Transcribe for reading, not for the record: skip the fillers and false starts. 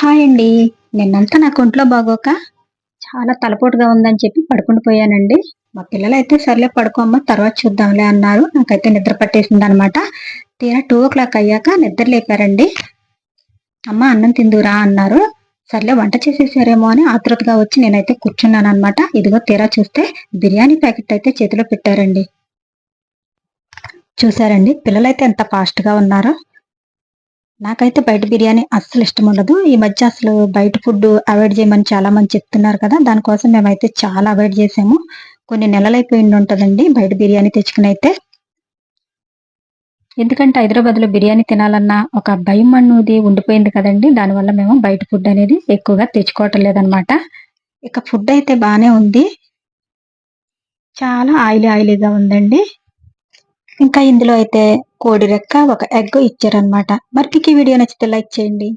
Hi అండి. నిన్నంతా నాకు ఒంట్లో బాగోక చాలా తలపోటుగా ఉందని చెప్పి పడుకుండి పోయానండి. మా పిల్లలైతే సర్లే పడుకోమ్మా తర్వాత చూద్దాంలే అన్నారు. నాకైతే నిద్ర పట్టేసిందనమాట. తీరా 2:00 అయ్యాక నిద్ర లేపారండి. అమ్మ అన్నం తిందువురా అన్నారు. సర్లే వంట చేసేసారేమో అని ఆతృతగా వచ్చి నేనైతే కూర్చున్నాననమాట. ఇదిగో తీరా చూస్తే బిర్యానీ ప్యాకెట్ అయితే చేతిలో పెట్టారండి. చూసారండి పిల్లలైతే ఎంత ఫాస్ట్‌గా ఉన్నారో. నాకైతే బయట బిర్యానీ అస్సలు ఇష్టముండదు. ఈ మధ్య అసలు బయట ఫుడ్డు అవాయిడ్ చేయమని చాలా మంది చెప్తున్నారు కదా! దానికోసం మేమైతే చాలా అవాయిడ్ చేసాము. కొన్ని నెలలైపోయిండుంటదండి బయట బిర్యానీ తెచ్చుకొనైతే. ఎందుకంటే హైదరాబాద్‌లో బిర్యానీ తినాలన్న ఒక భయం అనేది ఉండిపోయింది కదండీ! దానివల్ల మేము బయట ఫుడ్ అనేది ఎక్కువగా తెచ్చుకోవటం లేదనమాట. ఇక ఫుడ్ అయితే బానే ఉంది. చాలా ఆయిలీగా ఉందండి. ఇంకా ఇందులో అయితే కోడి రెక్క, ఒక ఎగ్ ఇచ్చారనమాట. మరి మీకు ఈ వీడియో నచ్చితే లైక్ చేయండి.